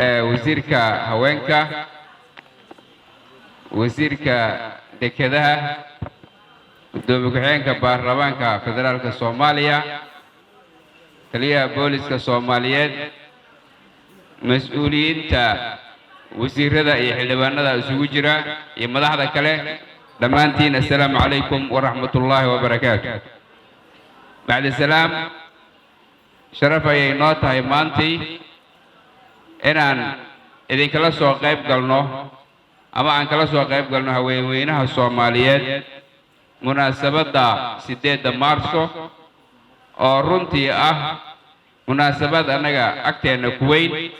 wasiirka haweenka wasiirka dekedaha gudoomiye ku-xigeenka baarlamaanka federaalka Soomaaliya taliyaha booliska Soomaaliyeed mas'uuliyiinta wasiirada iyo xildhibaanada isugu jira iyo madaxda kale dhammaantiin assalaamu calaykum waraxmatullaahi wabarakaatuh bacda salaam sharaf ayay noo tahay maantii inaan idinkala soo qayb galno ama aan kala soo qayb galno haweenweynaha Soomaaliyeed munaasabadda 8 Maarso oo runtii ah munaasabad anaga agteena ku weyn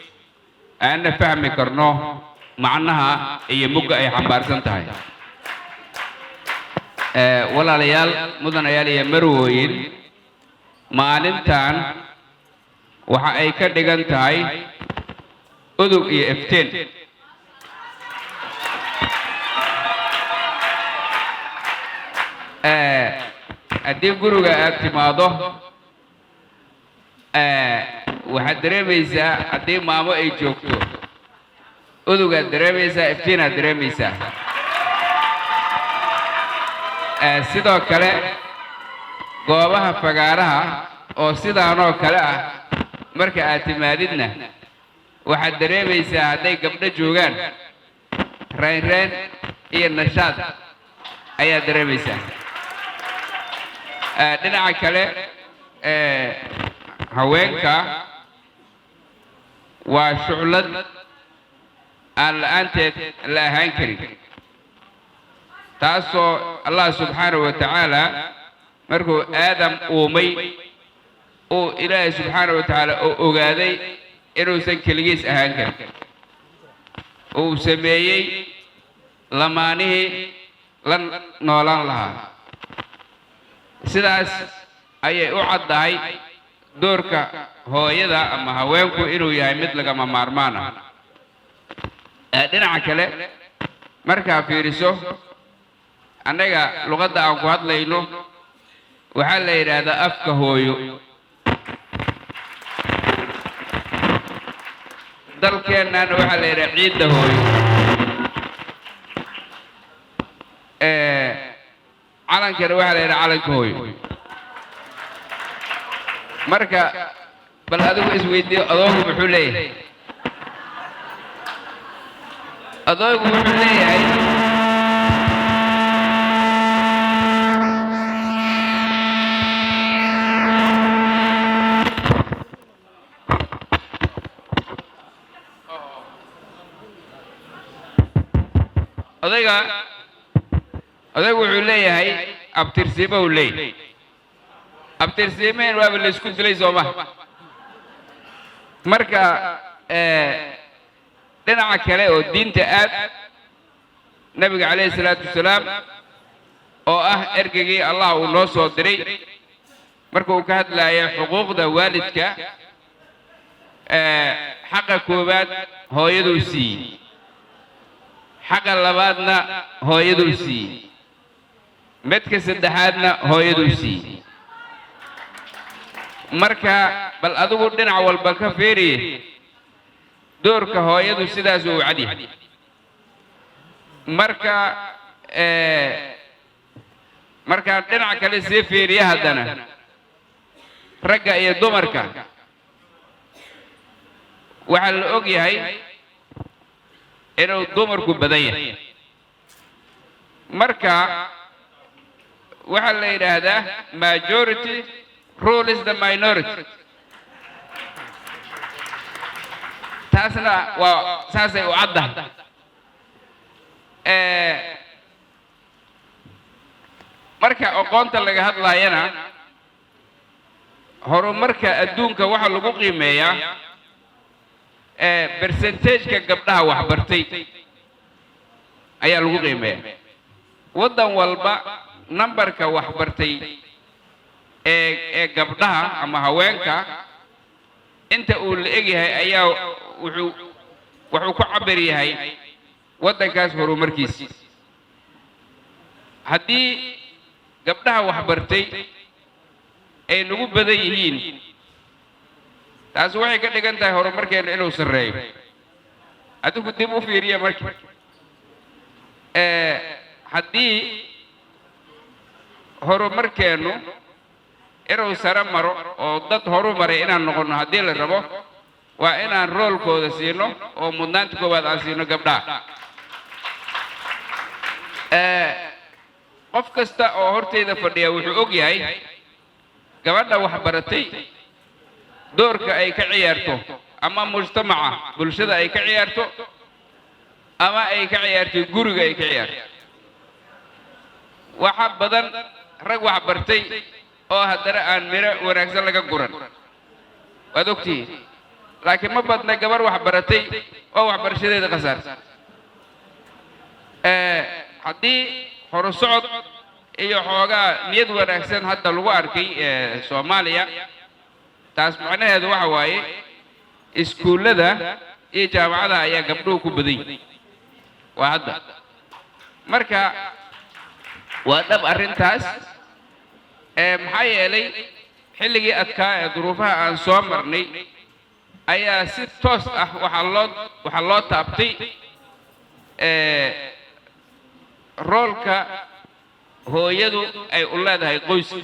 aan fahmi karno macnaha iyo mugga ay xambaarsan tahay walaalayaal mudanayaal iyo marwooyin maalintan waxa ay ka dhigan tahay udug iyo iftiin haddii guriga aad timaado waxaad dareemaysaa haddii maamo ay joogto udugaad dareemaysaa iftiinaad dareemaysaa sidoo kale goobaha fagaaraha oo sidaanoo kale ah marka aad timaadidna waxaad dareemaysaa hadday gabdho joogaan raynrayn iyo nashaad ayaad dareemaysaa dhinaca kale haweenka waa shuclad aan la'aanteed la ahaan karin taasoo Allah subxaanahu wa tacaala markuu aadam uumay oo ilaahay subxaanahu wa tacaala oo ogaaday inuusan keligiis ahaan karin uu sameeyey lamaanihii la noolaan lahaa sidaas ayay u caddahay doorka hooyada ama haweenku inuu yahay mid lagama maarmaan ah dhinaca kale markaa fiiriso annaga luqadda aan ku hadlayno waxaa la yidhaahdaa afka hooyo dalkeennana waxaa la yidhaha ciidda hooyo calankana waxaa la yidhaha calanka hooyo marka bal adigu isweydiiyo adoogu muxuu leeyahay adoogu wuxuu leeyahay odaygu wuxuu leeyahay abtirsiimo uu leeyahay abtirsiimeen waaba la isku dilay sooma marka dhinaca kale oo diinta aad nabiga calayhi salaatu wasalaam oo ah ergeygii Allah uu noo soo diray marka uu ka hadlayo xuquuqda waalidka xaqa koobaad hooyadu siiyey xaqa labaadna hooyadu siiyey midka saddexaadna hooyadu siiyey marka bal adigu dhinac walba ka fiiriye doorka hooyadu sidaas uu cadi marka dhinac kale sii fiiriye haddana ragga iyo dumarka waxaa la og yahay inuu dumarku badan yahay marka waxaa la yidhaahdaa majority rules the minority taasna waa saasay u caddahay marka aqoonta laga hadlayana horumarka adduunka waxa lagu qiimeeyaa percentage-ka gabdhaha waxbartay ayaa lagu qiimeeyaa waddan walba numberka waxbartay ee gabdhaha ama haweenka inta uu la egyahay ayaa wuxuu ku cabir yahay waddankaas horumarkiisa haddii gabdhaha waxbartay ay nagu badan yihiin taas waxay ka dhigan tahay horumarkeena inuu sarreeyo adigu dib u fiiriya markii haddii horumarkeennu inuu sare maro oo dad horumaray inaan noqonno haddii la rabo waa inaan roolkooda siino oo mudnaanta koowaad aan siino gabdhaha qof kasta oo horteyda fadhiya wuxuu og yahay gabadha wax baratay doorka ay ka ciyaarto ama mujtamaca bulshada ay ka ciyaarto ama ay ka ciyaarto guriga ay ka ciyaarto waxa badan rag wax bartay oo haddana aan miro wanaagsan laga guran waad ogtihiin laakiin ma badna gabar wax baratay oo waxbarashadeeda khasaartay haddii horusocod iyo xoogaa niyad wanaagsan hadda lagu arkay Soomaaliya taas macnaheedu waxa waaye iskuullada iyo jaamacadaha ayaa gabdhuhu ku badan yihiin waa hadda marka waa dhab arrintaas maxaa yeelay xilligii adkaa ee duruufaha aan soo marnay ayaa si toos ah waxaa loo taabtay roolka hooyadu ay u leedahay qoyska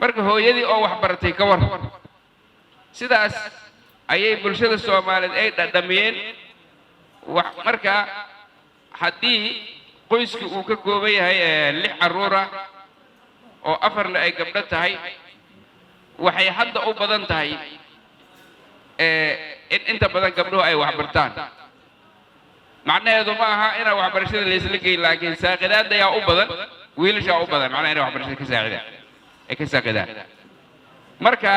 marka hooyadii oo wax baratay ka war sidaas ayay bulshada Soomaaliyeed ay dhadhamiyeen marka haddii qoysku uu ka kooban yahay 6 carruur ah oo 4 ay gabdho tahay waxay hadda u badan tahay in inta badan gabdhuhu ay wax bartaan macnaheedu ma aha in waxbarashada la isla geeyo laakiin saaqidaad ayaa u badan wiilasha u badan macnaheedu in waxbarashada ka saacidaan ay ka saaqidaan marka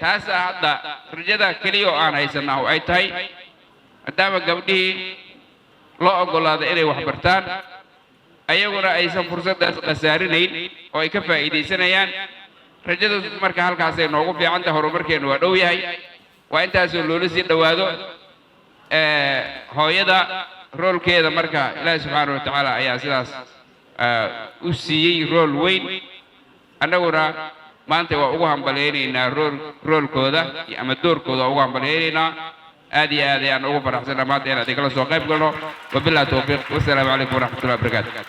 taas hadda rajada kaliya oo aan haysanaa ay tahay maadaama gabdhihii loo ogolaaday inay wax bartaan ayaguna aysan fursadaas qasaarinayn oo ay ka faa'iideysanayaan rajadu marka halkaas ay noogu fiican tahay horumarkeenu waa dhow yahay waa intaasoo loola sii dhowaado hooyada roolkeeda marka Ilaahay subxaanahu wa ta'aala ayaa sidaas u siiyey rool weyn annaguna maanta waa ugu hambaleynaynaa roolkooda ama doorkooda ugu hambaleynaynaa aad iyo aad ayaan ugu faraxsanahay maanta inaan idin kala soo qayb galno wabillahi tawfiiq wassalaamu calaykum waraxmatullahi wabarakaatuh